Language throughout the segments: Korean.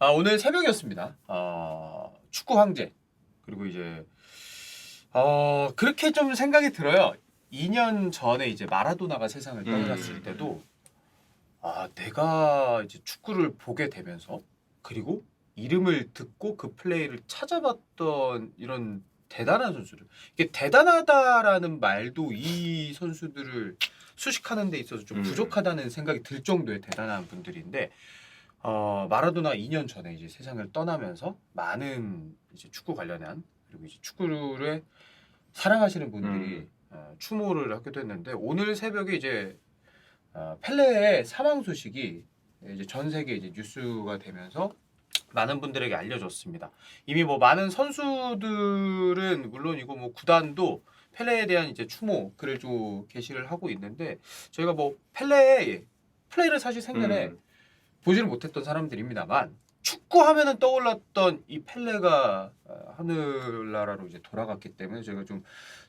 오늘 새벽이었습니다. 축구 황제. 그리고 이제 그렇게 좀 생각이 들어요. 2년 전에 이제 마라도나가 세상을 떠났을 때도 내가 이제 축구를 보게 되면서 그리고 이름을 듣고 그 플레이를 찾아봤던 이런 대단한 선수들. 이게 대단하다라는 말도 이 선수들을 수식하는 데 있어서 좀 부족하다는 생각이 들 정도의 대단한 분들인데 마라도나 2년 전에 이제 세상을 떠나면서 많은 이제 축구 관련한 그리고 이제 축구를 사랑하시는 분들이 추모를 하게 됐는데 오늘 새벽에 이제 펠레의 사망 소식이 이제 전 세계 이제 뉴스가 되면서 많은 분들에게 알려졌습니다. 이미 뭐 많은 선수들은 물론이고 뭐 구단도 펠레에 대한 이제 추모 글을 좀 게시를 하고 있는데 저희가 뭐 펠레의 플레이를 사실 생전에 보지를 못했던 사람들입니다만 축구하면은 떠올랐던 이 펠레가 하늘나라로 이제 돌아갔기 때문에 저희가 좀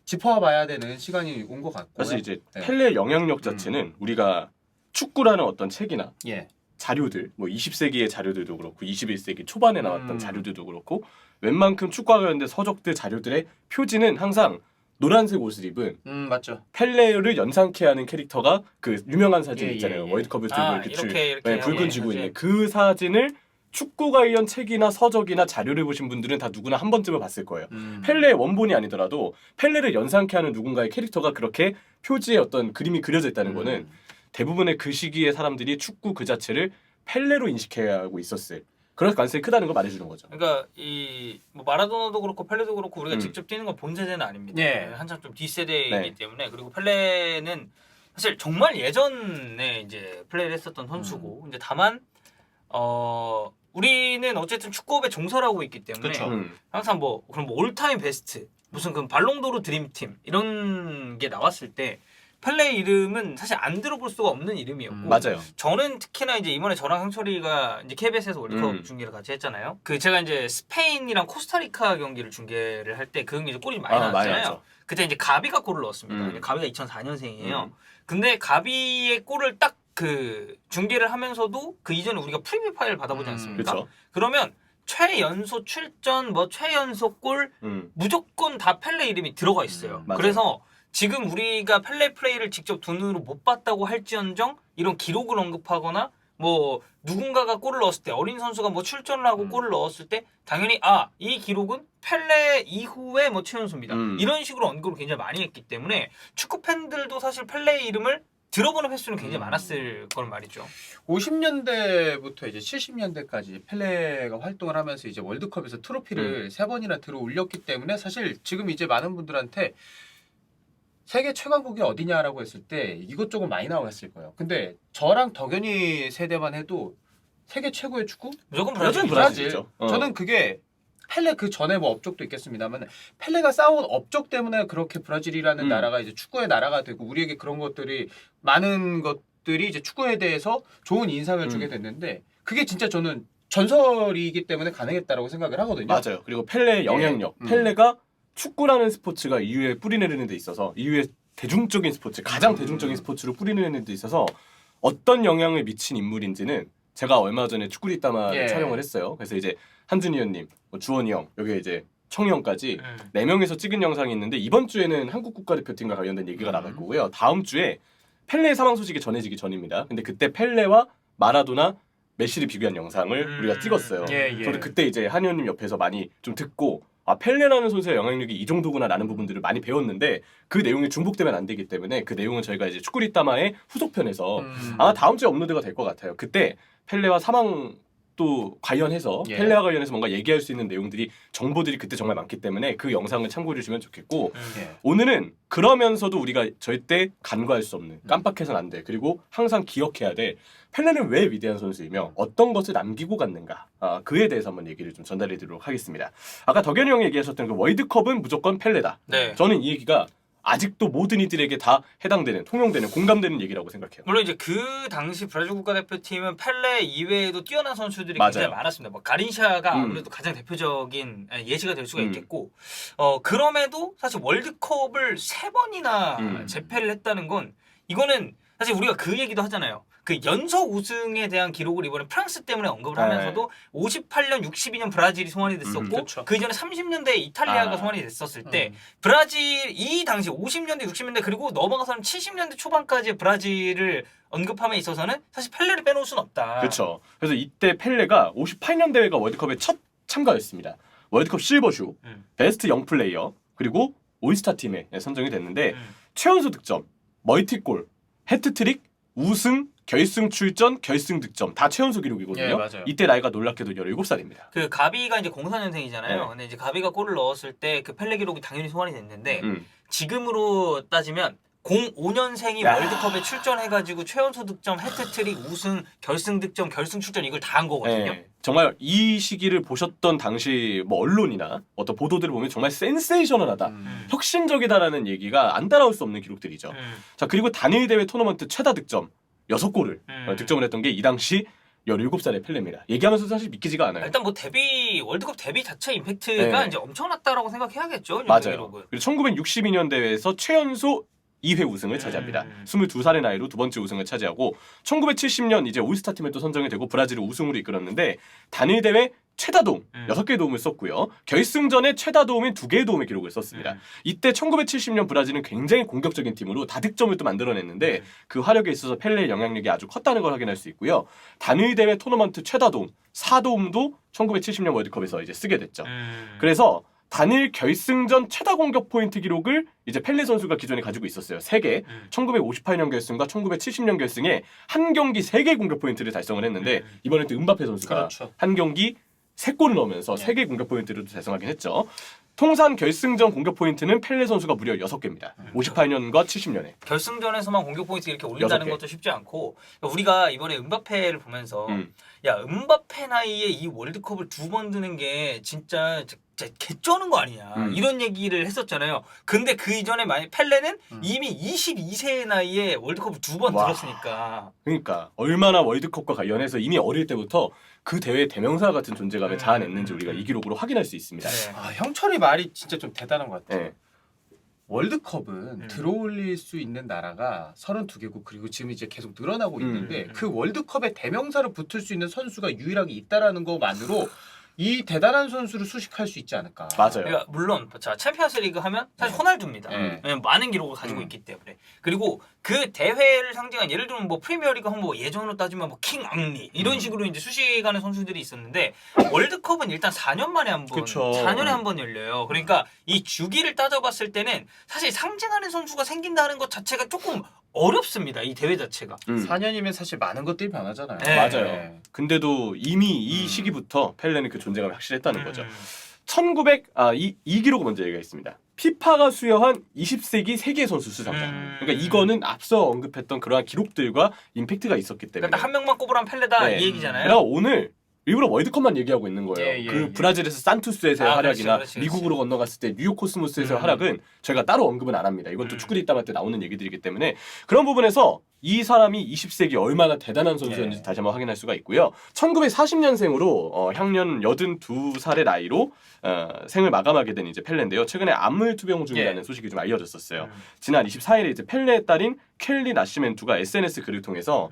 짚어봐야 되는 시간이 온 것 같고요. 사실 이제 펠레의 영향력 자체는 우리가 축구라는 어떤 책이나 자료들, 뭐 20세기의 자료들도 그렇고 21세기 초반에 나왔던 자료들도 그렇고 웬만큼 축구와 관련된 서적들 자료들의 표지는 항상 노란색 옷을 입은 맞죠. 펠레를 연상케 하는 캐릭터가 그 유명한 사진 있잖아요. 월드컵을 들고 이렇게 붉은 쥐고 있는 그 사진을 축구 관련 책이나 서적이나 자료를 보신 분들은 다 누구나 한 번쯤은 봤을 거예요. 펠레의 원본이 아니더라도 펠레를 연상케 하는 누군가의 캐릭터가 그렇게 표지에 어떤 그림이 그려져 있다는 거는 대부분의 그 시기의 사람들이 축구 그 자체를 펠레로 인식해야 하고 있었을 그럴 가능성이 크다는 걸 말해주는 거죠. 그러니까 이 뭐 마라도나도 그렇고 펠레도 그렇고 우리가 직접 뛰는 건 본 세대는 아닙니다. 한참 좀 뒷세대이기 때문에 그리고 펠레는 사실 정말 예전에 이제 플레이를 했었던 선수고 이제 다만 우리는 어쨌든 축구업에 종설하고 있기 때문에 항상 뭐 그럼 뭐 올타임 베스트 무슨 그 발롱도르 드림팀 이런 게 나왔을 때 펠레 이름은 사실 안 들어볼 수가 없는 이름이었고 맞아요. 저는 특히나 이제 이번에 저랑 형철이가 이제 KBS에서 월드컵 중계를 같이 했잖아요. 그 제가 이제 스페인이랑 코스타리카 경기를 중계를 할 때 그 경기 골이 많이 나왔잖아요. 그때 이제 가비가 골을 넣었습니다. 가비가 2004년생이에요. 근데 가비의 골을 딱 그 중계를 하면서도 그 이전에 우리가 프리뷰 파일을 받아보지 않습니까? 그쵸. 그러면 최연소 출전, 뭐 최연소 골 무조건 다 펠레 이름이 들어가 있어요. 그래서 지금 우리가 펠레 플레이를 직접 눈으로 못 봤다고 할지언정 이런 기록을 언급하거나 뭐 누군가가 골을 넣었을 때 어린 선수가 뭐 출전을 하고 골을 넣었을 때 당연히 이 기록은 펠레 이후에 뭐 최연소입니다. 이런 식으로 언급을 굉장히 많이 했기 때문에 축구 팬들도 사실 펠레의 이름을 들어보는 횟수는 굉장히 많았을 거란 말이죠. 50년대부터 이제 70년대까지 펠레가 활동을 하면서 이제 월드컵에서 트로피를 3번이나 들어 올렸기 때문에 사실 지금 이제 많은 분들한테 세계 최강국이 어디냐라고 했을 때 이것저것 많이 나왔을 거예요. 근데 저랑 덕현이 세대만 해도 세계 최고의 축구? 무조건 브라질이죠. 저는 그게 펠레 그 전에 뭐 업적도 있겠습니다만 펠레가 쌓아온 업적 때문에 그렇게 브라질이라는 나라가 이제 축구의 나라가 되고 우리에게 그런 것들이 많은 것들이 이제 축구에 대해서 좋은 인상을 주게 됐는데 그게 진짜 저는 전설이기 때문에 가능했다라고 생각을 하거든요. 맞아요. 그리고 펠레의 영향력, 펠레가 축구라는 스포츠가 이후에 뿌리내리는 데 있어서 이후에 대중적인 스포츠, 가장 대중적인 스포츠로 뿌리내리는 데 있어서 어떤 영향을 미친 인물인지는 제가 얼마 전에 축구 뒷담화 촬영을 했어요. 그래서 이제 한준희 형님, 주원이 형, 여기 이제 청이 형까지 4명이서 찍은 영상이 있는데 이번 주에는 한국 국가대표팀과 관련된 얘기가 나갈 거고요. 다음 주에 펠레의 사망 소식이 전해지기 전입니다. 근데 그때 펠레와 마라도나, 메시를 비교한 영상을 우리가 찍었어요. 저도 그때 이제 한희 형님 옆에서 많이 좀 듣고 펠레라는 선수의 영향력이 이 정도구나라는 부분들을 많이 배웠는데 그 내용이 중복되면 안 되기 때문에 그 내용은 저희가 이제 축구 뒷담화의 후속편에서 아마 다음 주에 업로드가 될 것 같아요. 그때 펠레와 사망 또 관련해서 펠레와 관련해서 뭔가 얘기할 수 있는 내용들이 정보들이 그때 정말 많기 때문에 그 영상을 참고해 주시면 좋겠고 오늘은 그러면서도 우리가 절대 간과할 수 없는 깜빡해서는 안 돼. 그리고 항상 기억해야 돼. 펠레는 왜 위대한 선수이며 어떤 것을 남기고 갔는가 그에 대해서 한번 얘기를 좀 전달해 드리도록 하겠습니다. 아까 덕현이 형이 얘기하셨던 그 월드컵은 무조건 펠레다. 저는 이 얘기가 아직도 모든 이들에게 다 해당되는, 통용되는, 공감되는 얘기라고 생각해요. 물론 이제 그 당시 브라질 국가대표팀은 펠레 이외에도 뛰어난 선수들이 굉장히 많았습니다. 뭐 가린샤가 아무래도 가장 대표적인 예시가 될 수가 있겠고 그럼에도 사실 월드컵을 3번이나 재패를 했다는 건 이거는 사실 우리가 그 얘기도 하잖아요. 그 연속 우승에 대한 기록을 이번에 프랑스 때문에 언급을 네. 하면서도 58년, 62년 브라질이 소환이 됐었고 그렇죠. 그 전에 30년대 이탈리아가 소환이 됐었을 때 브라질 이 당시 50년대, 60년대 그리고 넘어가서는 70년대 초반까지 브라질을 언급함에 있어서는 사실 펠레를 빼놓을 수는 없다. 그렇죠. 그래서 이때 펠레가 58년 대회가 월드컵의 첫 참가였습니다. 월드컵 실버슈, 베스트 영 플레이어, 그리고 올스타 팀에 선정이 됐는데 최연소 득점, 멀티골, 해트트릭, 우승, 결승 출전, 결승 득점 다 최연소 기록이거든요. 예, 맞아요. 이때 나이가 놀랍게도 17살입니다. 그 가비가 이제 04년생이잖아요. 네. 근데 이제 가비가 골을 넣었을 때 그 펠레 기록이 당연히 소환이 됐는데 음. 지금으로 따지면 05년생이 야. 월드컵에 출전해가지고 최연소 득점, 해트트릭, 우승, 결승 득점, 결승 출전 이걸 다 한 거거든요. 예, 정말 이 시기를 보셨던 당시 뭐 언론이나 어떤 보도들을 보면 정말 센세이셔널하다, 혁신적이다라는 얘기가 안 따라올 수 없는 기록들이죠. 자, 그리고 단일 대회 토너먼트 최다 득점 6골을 득점을 했던 게 이 당시 17살의 펠레입니다. 얘기하면서 사실 믿기지가 않아요. 일단 뭐 월드컵 데뷔 자체 임팩트가 네. 이제 엄청났다라고 생각해야겠죠. 맞아요. 기록은. 그리고 1962년 대회에서 최연소 2회 우승을 차지합니다. 22살의 나이로 두 번째 우승을 차지하고 1970년 이제 올스타 팀에 또 선정이 되고 브라질을 우승으로 이끌었는데 단일 대회 최다 도움 6개의 도움을 썼고요. 결승전에 최다 도움인 2개의 도움의 기록을 썼습니다. 이때 1970년 브라질은 굉장히 공격적인 팀으로 다득점을 또 만들어냈는데 그 화력에 있어서 펠레의 영향력이 아주 컸다는 걸 확인할 수 있고요. 단일 대회 토너먼트 최다 도움 4도움도 1970년 월드컵에서 이제 쓰게 됐죠. 그래서 단일 결승전 최다 공격 포인트 기록을 이제 펠레 선수가 기존에 가지고 있었어요. 3개. 1958년 결승과 1970년 결승에 한 경기 3개 공격 포인트를 달성을 했는데 이번엔 또 음바페 선수가 그렇죠. 한 경기 3골을 넣으면서 3개 공격 포인트를 달성하긴 했죠. 통산 결승전 공격 포인트는 펠레 선수가 무려 6개입니다. 58년과 70년에. 결승전에서만 공격 포인트 이렇게 올린다는 6개. 것도 쉽지 않고 우리가 이번에 음바페를 보면서 야 음바페 나이에 이 월드컵을 2번 드는 게 진짜 개쩌는 거 아니냐 이런 얘기를 했었잖아요. 근데 그 이전에 만약 펠레는 이미 22세의 나이에 월드컵을 2번 와. 들었으니까. 그러니까 얼마나 월드컵과 관련해서 이미 어릴 때부터 그 대회의 대명사 같은 존재감을 자아냈는지 우리가 이 기록으로 확인할 수 있습니다. 네. 아, 형철이 말이 진짜 좀 대단한 것 같아요. 네. 월드컵은 들어올릴 수 있는 나라가 32개국 그리고 지금 이제 계속 늘어나고 있는데 그 월드컵에 대명사로 붙을 수 있는 선수가 유일하게 있다라는 것만으로 이 대단한 선수를 수식할 수 있지 않을까. 맞아요. 그러니까 물론 자 챔피언스리그 하면 사실 호날두입니다. 네. 왜냐면 많은 기록을 가지고 있기 때문에. 그리고 그 대회를 상징한 예를 들면 뭐 프리미어리그 하면 뭐 예전으로 따지면 뭐 킹 앙리 이런 식으로 이제 수식하는 선수들이 있었는데 월드컵은 일단 4년 만에 한 번, 그쵸. 4년에 한 번 열려요. 그러니까 이 주기를 따져봤을 때는 사실 상징하는 선수가 생긴다는 것 자체가 조금 어렵습니다. 이 대회 자체가. 4년이면 사실 많은 것들이 변하잖아요. 네. 맞아요. 네. 근데도 이미 이 시기부터 펠레는 그 존재감이 확실했다는 거죠. 이 기록을 먼저 얘기하겠습니다. 피파가 수여한 20세기 세계 선수 수상자. 그러니까 이거는 앞서 언급했던 그러한 기록들과 임팩트가 있었기 때문에. 그러니까 한 명만 꼽으라면 펠레다 네. 이 얘기잖아요. 그래서 오늘 일부러 월드컵만 얘기하고 있는 거예요. 예, 예, 그 예. 브라질에서 산투스에서의 활약이나 그렇지. 미국으로 건너갔을 때 뉴욕 코스모스에서의 활약은 저희가 따로 언급은 안 합니다. 이건 또 축구리 땀할 때 나오는 얘기들이기 때문에 그런 부분에서 이 사람이 20세기 얼마나 대단한 선수였는지 예. 다시 한번 확인할 수가 있고요. 1940년생으로 향년 82살의 나이로 생을 마감하게 된 이제 펠레인데요. 최근에 암물 투병 중이라는 예. 소식이 좀 알려졌었어요. 지난 24일에 이제 펠레의 딸인 켈리 나시멘투가 SNS 글을 통해서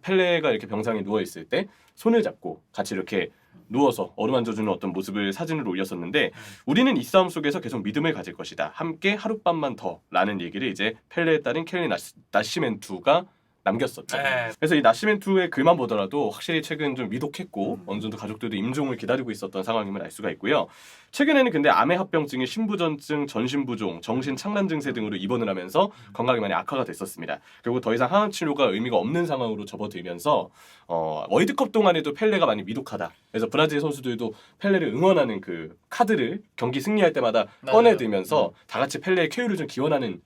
펠레가 이렇게 병상에 누워 있을 때 손을 잡고 같이 이렇게 누워서 어루만져주는 어떤 모습을 사진을 올렸었는데 우리는 이 싸움 속에서 계속 믿음을 가질 것이다. 함께 하룻밤만 더 라는 얘기를 이제 펠레의 딸인 켈리 나시멘투가 남겼었죠. 네. 그래서 이 나시멘투의 글만 보더라도 확실히 최근 좀 위독했고 어느 정도 가족들도 임종을 기다리고 있었던 상황임을 알 수가 있고요. 최근에는 근데 암의 합병증이 신부전증, 전신부종, 정신착란 증세 등으로 입원을 하면서 건강이 많이 악화가 됐었습니다. 결국 더 이상 항암 치료가 의미가 없는 상황으로 접어들면서 월드컵 동안에도 펠레가 많이 위독하다. 그래서 브라질 선수들도 펠레를 응원하는 그 카드를 경기 승리할 때마다 맞아요. 꺼내들면서 다 같이 펠레의 쾌유를 좀 기원하는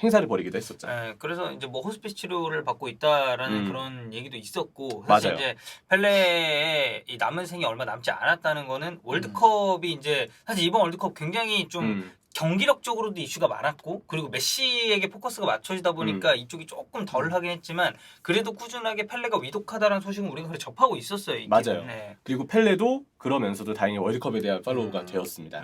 행사를 벌이기도 했었죠. 네, 그래서 이제 뭐 호스피스 치료를 받고 있다라는 음. 그런 얘기도 있었고 사실 맞아요. 이제 펠레의 이 남은 생이 얼마 남지 않았다는 거는 월드컵이 이제 사실 이번 월드컵 굉장히 좀 경기력적으로도 이슈가 많았고 그리고 메시에게 포커스가 맞춰지다 보니까 이쪽이 조금 덜 하긴 했지만 그래도 꾸준하게 펠레가 위독하다라는 소식은 우리가 그래 접하고 있었어요. 맞아요. 네. 그리고 펠레도 그러면서도 다행히 월드컵에 대한 팔로우가 되었습니다.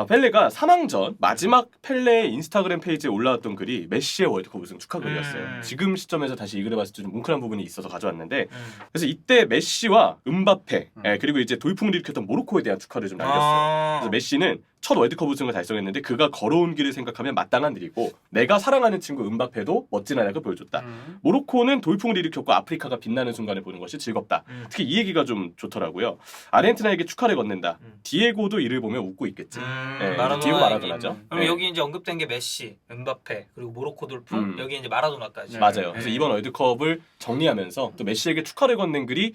펠레가 사망 전 마지막 펠레의 인스타그램 페이지에 올라왔던 글이 메시의 월드컵 우승 축하 글이었어요. 지금 시점에서 다시 이 글을 봤을 때 좀 뭉클한 부분이 있어서 가져왔는데 그래서 이때 메시와 음바페 그리고 이제 돌풍을 일으켰던 모로코에 대한 축하를 좀 남겼어요. 그래서 메시는 첫 월드컵 우승을 달성했는데 그가 걸어온 길을 생각하면 마땅한 일이고 내가 사랑하는 친구 음바페도 멋진 활약을 보여줬다. 모로코는 돌풍을 일으켰고 아프리카가 빛나는 순간을 보는 것이 즐겁다. 특히 이 얘기가 좀 좋더라고요. 아르헨티나에게 축하를 건넨다. 디에고도 이를 보며 웃고 있겠지. 네, 디에고 마라도나죠. 그럼 여기 이제 언급된 게 메시, 음바페 그리고 모로코 돌풍 여기 이제 마라도나까지. 맞아요. 그래서 이번 월드컵을 정리하면서 또 메시에게 축하를 건넨 글이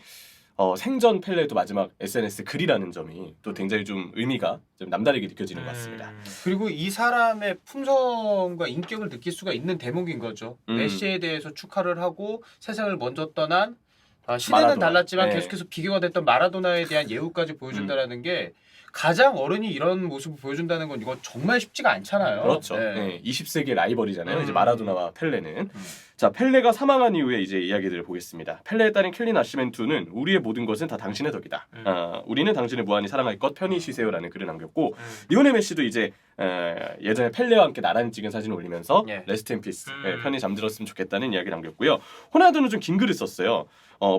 생전 펠레도 마지막 SNS 글이라는 점이 또 굉장히 좀 의미가 좀 남다르게 느껴지는 것 같습니다. 그리고 이 사람의 품성과 인격을 느낄 수가 있는 대목인 거죠. 메시에 대해서 축하를 하고 세상을 먼저 떠난 시대는 마라도나. 달랐지만 네. 계속해서 비교가 됐던 마라도나에 대한 예우까지 보여준다는 게 가장 어른이 이런 모습을 보여준다는 건 이건 정말 쉽지가 않잖아요. 그렇죠. 네. 네, 20세기의 라이벌이잖아요. 이제 마라도나와 펠레는. 자, 펠레가 사망한 이후에 이제 이야기들을 보겠습니다. 펠레의 딸인 켈리 나시멘투는 우리의 모든 것은 다 당신의 덕이다. 우리는 당신을 무한히 사랑할 것 편히 쉬세요라는 글을 남겼고 리오넬 메시도 이제 예전에 펠레와 함께 나란히 찍은 사진을 올리면서 예. 레스트 인 피스 편히 잠들었으면 좋겠다는 이야기를 남겼고요. 호날두는 좀 긴 글을 썼어요.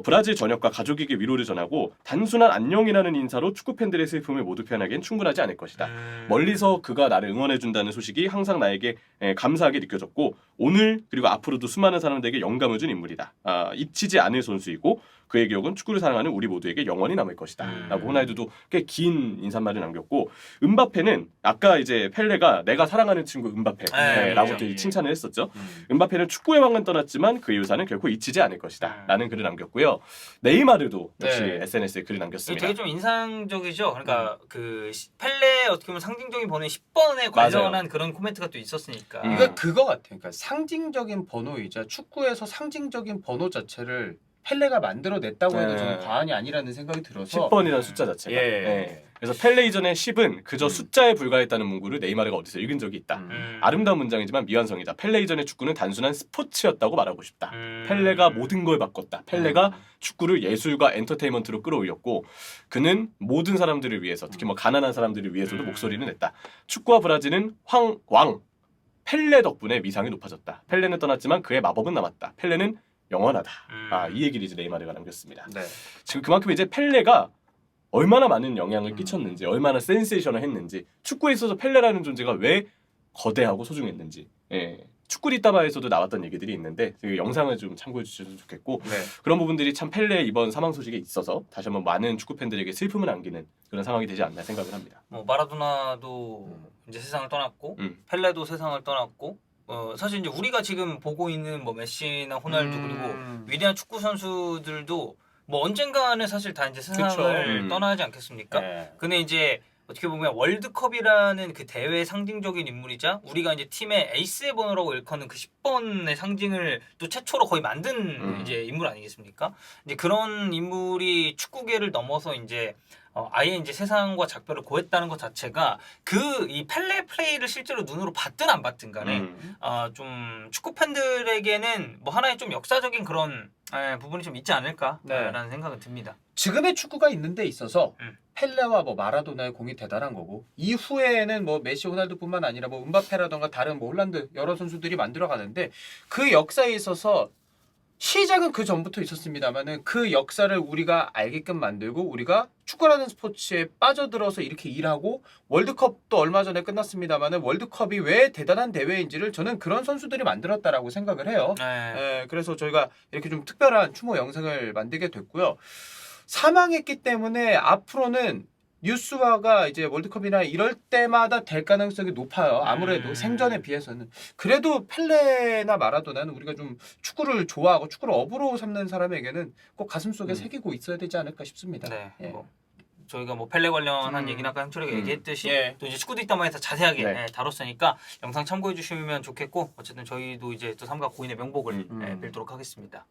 브라질 전역과 가족에게 위로를 전하고 단순한 안녕이라는 인사로 축구 팬들의 슬픔을 모두 표현하기엔 충분하지 않을 것이다. 멀리서 그가 나를 응원해준다는 소식이 항상 나에게 감사하게 느껴졌고 오늘 그리고 앞으로도 수많은 사람들에게 영감을 준 인물이다. 잊히지 않을 선수이고 그의 기억은 축구를 사랑하는 우리 모두에게 영원히 남을 것이다. 라고 호날두도 꽤 긴 인사말을 남겼고 음바페는 아까 이제 펠레가 내가 사랑하는 친구 음바페라고 칭찬을 했었죠. 음바페는 축구의 왕은 떠났지만 그의 유산은 결코 잊히지 않을 것이다. 라는 글을 남겼고요. 네이마르도 역시 SNS에 글을 남겼습니다. 되게 좀 인상적이죠. 그러니까 그 펠레 어떻게 보면 상징적인 번호에 10번에 관련한 그런 코멘트가 또 있었으니까. 이거 그거 같아요. 그러니까 상징적인 번호이자 축구에서 상징적인 번호 자체를 펠레가 만들어냈다고 해도 저는 과언이 아니라는 생각이 들어서 10번이라는 숫자 자체가. 예. 네. 그래서 펠레 이전의 10은 그저 숫자에 불과했다는 문구를 네이마르가 어디서 읽은 적이 있다. 아름다운 문장이지만 미완성이다. 펠레 이전의 축구는 단순한 스포츠였다고 말하고 싶다. 펠레가 모든 걸 바꿨다. 펠레가 축구를 예술과 엔터테인먼트로 끌어올렸고 그는 모든 사람들을 위해서 특히 뭐 가난한 사람들을 위해서도 목소리를 냈다. 축구와 브라질은 왕 펠레 덕분에 위상이 높아졌다. 펠레는 떠났지만 그의 마법은 남았다. 펠레는 영원하다. 이 얘기를 이제 네이마르가 남겼습니다. 네. 지금 그만큼 이제 펠레가 얼마나 많은 영향을 끼쳤는지, 얼마나 센세이셔널했는지, 축구에 있어서 펠레라는 존재가 왜 거대하고 소중했는지, 축구 뒷담화에서도 나왔던 얘기들이 있는데 그 영상을 좀 참고해 주셔도 좋겠고 그런 부분들이 참 펠레 이번 사망 소식에 있어서 다시 한번 많은 축구 팬들에게 슬픔을 안기는 그런 상황이 되지 않나 생각을 합니다. 뭐 마라도나도 이제 세상을 떠났고 펠레도 세상을 떠났고. 사실 이제 우리가 지금 보고 있는 뭐 메시나 호날두 그리고 위대한 축구 선수들도 뭐 언젠가는 사실 다 이제 세상을 떠나지 않겠습니까? 근데 이제 어떻게 보면 월드컵이라는 그 대회의 상징적인 인물이자 우리가 이제 팀의 에이스의 번호라고 일컫는 그 10번의 상징을 또 최초로 거의 만든 이제 인물 아니겠습니까? 이제 그런 인물이 축구계를 넘어서 이제 아예 이제 세상과 작별을 고했다는 것 자체가 그 이 펠레 플레이를 실제로 눈으로 봤든 안 봤든 간에 좀 축구 팬들에게는 뭐 하나의 좀 역사적인 그런 부분이 좀 있지 않을까라는 생각은 듭니다. 지금의 축구가 있는 데 있어서 펠레와 뭐 마라도나의 공이 대단한 거고 이후에는 뭐 메시, 호날두뿐만 아니라 뭐 음바페라던가 다른 뭐 홀란드 여러 선수들이 만들어가는데 그 역사에 있어서 시작은 그 전부터 있었습니다만은 그 역사를 우리가 알게끔 만들고 우리가 축구라는 스포츠에 빠져들어서 이렇게 일하고 월드컵도 얼마 전에 끝났습니다만은 월드컵이 왜 대단한 대회인지를 저는 그런 선수들이 만들었다라고 생각을 해요. 그래서 저희가 이렇게 좀 특별한 추모 영상을 만들게 됐고요. 사망했기 때문에 앞으로는 뉴스화가 이제 월드컵이나 이럴 때마다 될 가능성이 높아요. 아무래도 생전에 비해서는. 그래도 펠레나 마라도나는 우리가 좀 축구를 좋아하고 축구를 업으로 삼는 사람에게는 꼭 가슴속에 새기고 있어야 되지 않을까 싶습니다. 네. 저희가 뭐 펠레 관련한 얘기는 아까 형철이가 얘기했듯이 또 이제 축구 뒷담화에서 자세하게 다뤘으니까 영상 참고해 주시면 좋겠고 어쨌든 저희도 이제 또 삼각 고인의 명복을 빌도록 하겠습니다.